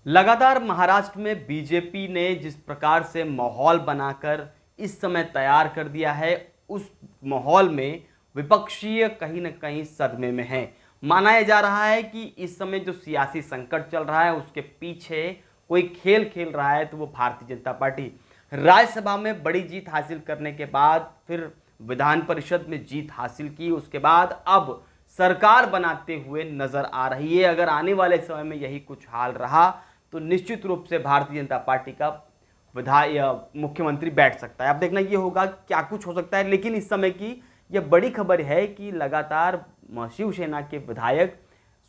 लगातार महाराष्ट्र में बीजेपी ने जिस प्रकार से माहौल बनाकर इस समय तैयार कर दिया है, उस माहौल में विपक्षीय कहीं न कहीं सदमे में है। माना जा रहा है कि इस समय जो सियासी संकट चल रहा है उसके पीछे कोई खेल खेल रहा है, तो वो भारतीय जनता पार्टी। राज्यसभा में बड़ी जीत हासिल करने के बाद फिर विधान परिषद में जीत हासिल की, उसके बाद अब सरकार बनाते हुए नजर आ रही है। अगर आने वाले समय में यही कुछ हाल रहा तो निश्चित रूप से भारतीय जनता पार्टी का विधायक मुख्यमंत्री बैठ सकता है। अब देखना ये होगा क्या कुछ हो सकता है। लेकिन इस समय की यह बड़ी खबर है कि लगातार शिवसेना के विधायक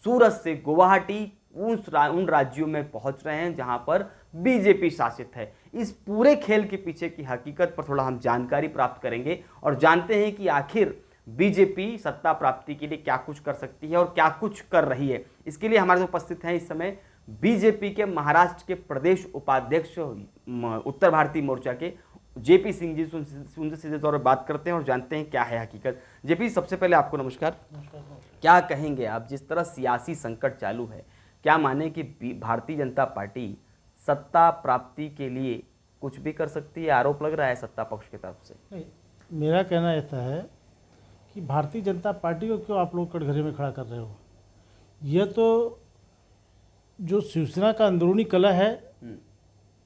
सूरत से गुवाहाटी उन राज्यों में पहुंच रहे हैं जहां पर बीजेपी शासित है। इस पूरे खेल के पीछे की हकीकत पर थोड़ा हम जानकारी प्राप्त करेंगे और जानते हैं कि आखिर बीजेपी सत्ता प्राप्ति के लिए क्या कुछ कर सकती है और क्या कुछ कर रही है। इसके लिए हमारे उपस्थित हैं इस समय बीजेपी के महाराष्ट्र के प्रदेश उपाध्यक्ष उत्तर भारतीय मोर्चा के जेपी सिंह जी। उनसे सीधे तौर पर बात करते हैं और जानते हैं क्या है हकीकत। जेपी, सबसे पहले आपको नमस्कार। क्या कहेंगे आप, जिस तरह सियासी संकट चालू है, क्या माने कि भारतीय जनता पार्टी सत्ता प्राप्ति के लिए कुछ भी कर सकती है? आरोप लग रहा है सत्ता पक्ष की तरफ से। नहीं, मेरा कहना ऐसा है कि भारतीय जनता पार्टी को क्यों आप लोग कटघरे में खड़ा कर रहे हो? यह तो जो शिवसेना का अंदरूनी कलह है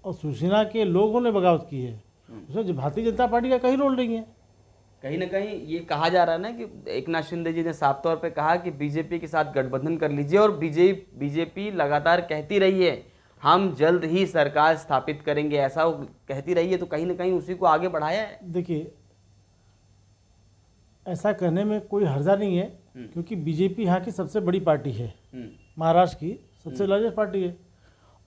और शिवसेना के लोगों ने बगावत की है, उसमें भारतीय जनता पार्टी का कहीं रोल नहीं है। कहीं ना कहीं ये कहा जा रहा है ना कि एकनाथ शिंदे जी ने साफ तौर पे कहा कि बीजेपी के साथ गठबंधन कर लीजिए, और बीजेपी लगातार कहती रही है हम जल्द ही सरकार स्थापित करेंगे, ऐसा वो कहती रही है, तो कहीं ना कहीं उसी को आगे बढ़ाया है। देखिए, ऐसा कहने में कोई हर्जा नहीं है, क्योंकि बीजेपी यहाँ की सबसे बड़ी पार्टी है, महाराष्ट्र की सबसे लार्जेस्ट पार्टी है,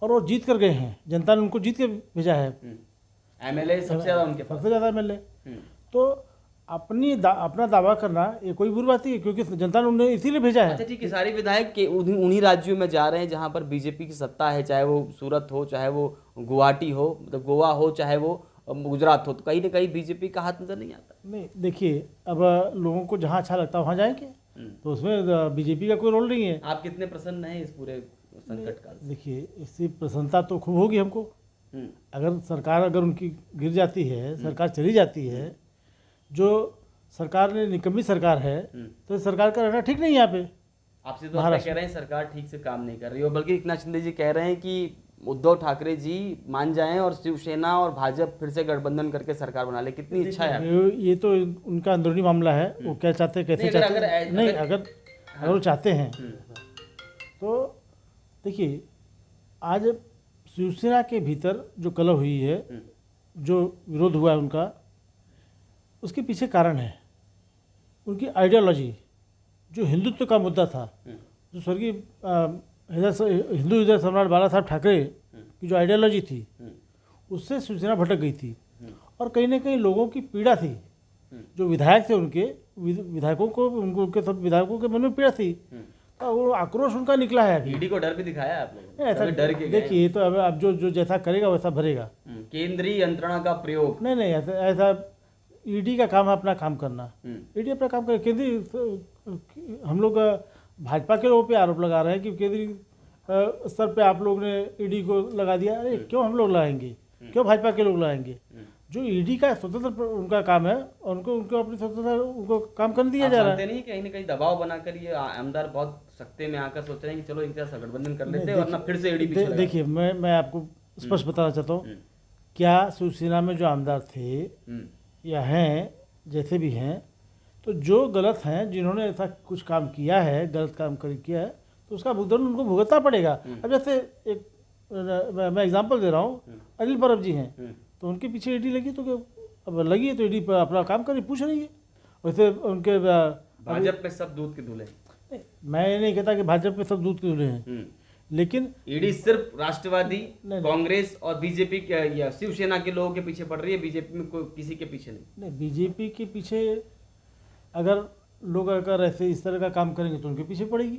और वो जीत कर गए हैं। जनता ने उनको जीत के भेजा है। एमएलए सबसे ज़्यादा उनके पास, सबसे ज़्यादा एमएलए। तो अपना दावा करना ये कोई बुरी बात नहीं है, क्योंकि जनता ने उन्हें इसीलिए भेजा है। अच्छा ठीक है, सारे विधायक के उन्हीं राज्यों में जा रहे हैं जहां पर बीजेपी की सत्ता है, चाहे वो सूरत हो, चाहे वो गुवाहाटी हो, मतलब गोवा हो, चाहे वो गुजरात हो, तो कहीं ना कहीं बीजेपी का हाथ नजर नहीं आता। नहीं, देखिए, अब लोगों को जहाँ अच्छा लगता है वहाँ जाएंगे, तो उसमें बीजेपी का कोई रोल नहीं है। आप कितने प्रसन्न हैं इस पूरे संकट काल से? देखिए, इससे प्रसन्नता तो खूब होगी हमको। अगर सरकार उनकी गिर जाती है, सरकार चली जाती है, जो सरकार ने निकम्मी सरकार है, तो सरकार का रहना ठीक नहीं है यहाँ पे। आपसे तो कह रहे हैं सरकार ठीक से काम नहीं कर रही हो, बल्कि एकनाथ शिंदे जी कह रहे हैं कि उद्धव ठाकरे जी मान जाएं और शिवसेना और भाजपा फिर से गठबंधन करके सरकार बना ले। कितनी इच्छा है? ये तो उनका अंदरूनी मामला है, वो क्या चाहते हैं, कैसे चाहते हैं। नहीं, अगर वो चाहते हैं तो देखिए, आज शिवसेना के भीतर जो कलह हुई है, जो विरोध हुआ है उनका, उसके पीछे कारण है उनकी आइडियोलॉजी। जो हिंदुत्व का मुद्दा था, जो स्वर्गीय हिंदू हृदय सम्राट बाला साहब ठाकरे की जो आइडियोलॉजी थी, उससे शिवसेना भटक गई थी। और कहीं ना कहीं लोगों की पीड़ा थी, जो विधायक थे उनके उनके सब विधायकों के मन में पीड़ा थी, तो वो आक्रोश उनका निकला है। अभी ईडी को डर भी दिखाया है आप लोगों ने? ऐसा डर के देखिए, तो अब जो जैसा करेगा वैसा भरेगा। केंद्रीय यंत्रणा का प्रयोग नहीं, ऐसा ईडी का काम है अपना काम करना। ईडी अपना काम करे। केंद्रीय हम लोग भाजपा के लोगों पे आरोप लगा रहे हैं कि केंद्रीय स्तर पे आप लोग ने ईडी को लगा दिया। अरे क्यों हम लोग लगाएंगे, क्यों भाजपा के लोग लगाएंगे? जो ईडी का स्वतंत्र उनका काम है, और उनको अपनी स्वतंत्र उनको काम करने दिया जा रहा है। नहीं, कहीं ना कहीं दबाव बनाकर ये आमदार बहुत सत्ते में आकर सोच रहे हैं कि चलो इनके साथ गठबंधन कर लेते हैं, वरना फिर से ईडी पीछे लगा। देखिए, मैं आपको स्पष्ट बताना चाहता हूँ, क्या शिवसेना में जो आमदार थे या हैं, जैसे भी हैं, तो जो गलत हैं, जिन्होंने ऐसा कुछ काम किया है, गलत काम किया है, तो उसका भुगतान उनको भुगतना पड़ेगा। अब जैसे एक मैं एग्जांपल दे रहा हूँ, अनिल परब जी हैं, तो उनके पीछे ईडी लगी, तो अब लगी है तो ईडी अपना काम करी, पूछ रही है। वैसे उनके भाजपा में सब दूध के दूल्हे। मैं ये नहीं कहता कि भाजपा में सब दूध के दूल्हे हैं, लेकिन ईडी सिर्फ राष्ट्रवादी कांग्रेस और बीजेपी या शिवसेना के लोगों के पीछे पड़ रही है, बीजेपी में कोई किसी के पीछे नहीं। बीजेपी के पीछे अगर लोग अगर ऐसे इस तरह का काम करेंगे तो उनके पीछे पड़ेगी।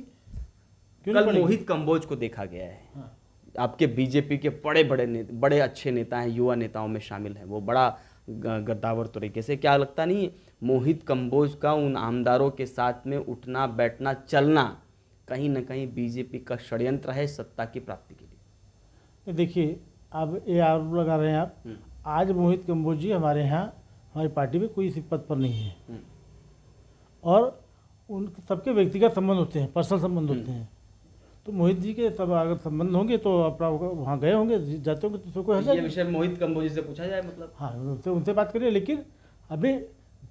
कल मोहित कंबोज को देखा गया है। हाँ। आपके बीजेपी के बड़े अच्छे नेता हैं, युवा नेताओं में शामिल हैं, वो बड़ा गद्दावर तरीके से, क्या लगता नहीं मोहित कंबोज का उन आमदारों के साथ में उठना बैठना चलना कहीं ना कहीं बीजेपी का षड्यंत्र है सत्ता की प्राप्ति के लिए? देखिए, अब ये आरोप लगा रहे हैं आप। आज मोहित कंबोज जी हमारे यहाँ हमारी पार्टी में कोई इसी पद पर नहीं है, और उन सबके व्यक्तिगत संबंध होते हैं, पर्सनल संबंध होते हैं। तो मोहित जी के सब अगर संबंध होंगे तो अपना वहाँ गए होंगे, जाते होंगे, तो सबको ये विषय मोहित कंबोज से पूछा जाए, मतलब हाँ उनसे बात करिए। लेकिन अभी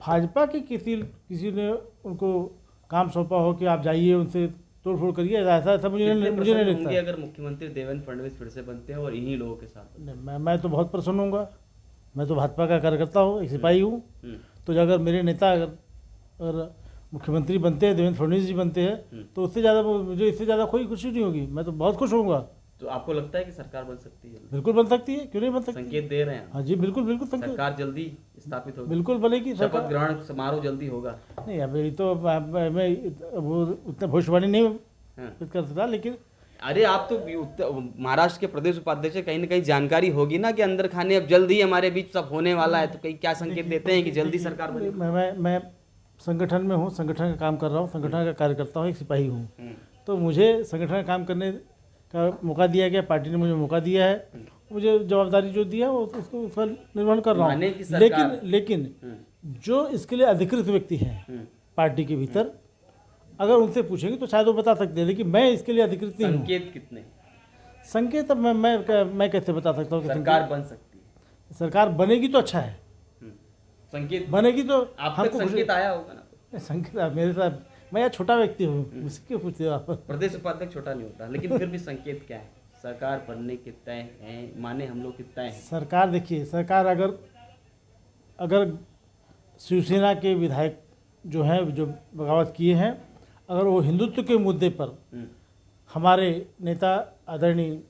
भाजपा के किसी ने उनको काम सौंपा हो कि आप जाइए उनसे तोड़फोड़ करिए, ऐसा मुझे नहीं लगता। अगर मुख्यमंत्री देवेंद्र फडणवीस फिर से बनते हैं और इन्हीं लोगों के साथ, मैं तो बहुत प्रसन्न हूँगा। मैं तो भाजपा का कार्यकर्ता हूँ, एक सिपाही हूँ। तो अगर मेरे नेता अगर मुख्यमंत्री बनते हैं, देवेंद्र फडणवीस जी बनते हैं, तो उससे ज़्यादा मुझे इससे ज़्यादा कोई खुशी नहीं होगी। मैं तो बहुत खुश होऊंगा। तो आपको लगता है कि सरकार बन सकती है? बिल्कुल बन सकती है, क्यों नहीं बन सकती? संकेत दे रहे हैं? हाँ जी, बिल्कुल बिल्कुल संकेत। सरकार जल्दी स्थापित होगी? बिल्कुल बनेगी। शपथ ग्रहण समारोह जल्दी होगा? नहीं, अभी तो मैं वो उतना भविष्यवाणी नहीं कर सकता, लेकिन अरे आप तो महाराष्ट्र के प्रदेश उपाध्यक्ष, कहीं ना कहीं जानकारी होगी ना कि अंदर खाने अब जल्द ही हमारे बीच सब होने वाला है, तो कहीं क्या संकेत देते हैं कि जल्दी सरकार बने? मैं संगठन में हूँ, संगठन का काम कर रहा हूँ, संगठन का कार्यकर्ता हूँ, एक सिपाही हूँ। तो मुझे संगठन का काम करने का मौका दिया गया, पार्टी ने मुझे मौका दिया है, मुझे जवाबदारी जो दिया वो उसका निर्वहन कर रहा हूँ। लेकिन जो इसके लिए अधिकृत व्यक्ति हैं पार्टी के भीतर, अगर उनसे पूछेंगे तो शायद वो बता सकते हैं, लेकिन मैं इसके लिए अधिकृत नहीं हूँ। संकेत कितने? संकेत अब मैं कैसे बता सकता हूँ? सरकार बन सकती है? सरकार बनेगी तो अच्छा है। संकेत बनेगी तो आपको संकेत आया होगा ना? संकेत मेरे साथ, मैं यार छोटा व्यक्ति हूँ, मुझसे पूछते हो आप? प्रदेश उपाध्यक्ष छोटा नहीं होता, लेकिन फिर भी संकेत क्या है? सरकार बनने के तय हैं, माने हम लोग कितना है? सरकार देखिए, सरकार अगर शिवसेना के विधायक जो हैं, जो बगावत किए हैं, अगर वो हिंदुत्व के मुद्दे पर हमारे नेता आदरणीय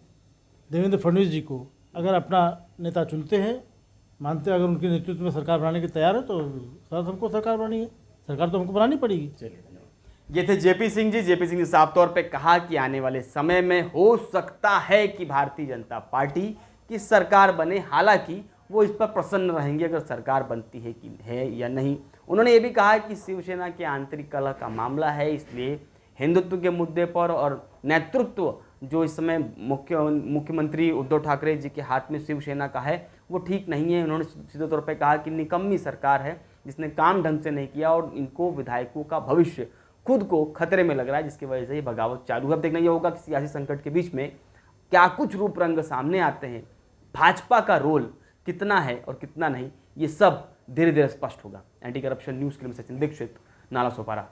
देवेंद्र फडणवीस जी को अगर अपना नेता चुनते हैं, मानते हैं, अगर उनके नेतृत्व में सरकार बनाने के तैयार है, तो सर हमको सरकार बनानी है, सरकार तो हमको बनानी पड़ेगी। ये थे जेपी सिंह जी। जेपी सिंह ने साफ तौर पे कहा कि आने वाले समय में हो सकता है कि भारतीय जनता पार्टी की सरकार बने, हालांकि वो इस पर प्रसन्न रहेंगे अगर सरकार बनती है कि है या नहीं। उन्होंने ये भी कहा कि शिवसेना के आंतरिक कलह का मामला है, इसलिए हिंदुत्व के मुद्दे पर और नेतृत्व जो इस समय मुख्यमंत्री उद्धव ठाकरे जी के हाथ में शिवसेना का है, वो ठीक नहीं है। उन्होंने सीधे तौर पर कहा कि निकम्मी सरकार है जिसने काम ढंग से नहीं किया और इनको विधायकों का भविष्य खुद को खतरे में लग रहा है, जिसकी वजह से ये बगावत चालू है। अब देखना ये होगा कि सियासी संकट के बीच में क्या कुछ रूप रंग सामने आते हैं, भाजपा का रोल कितना है और कितना नहीं, ये सब धीरे धीरे स्पष्ट होगा। एंटी करप्शन न्यूज़ के लिए सचिन दीक्षित, नाला सोपारा।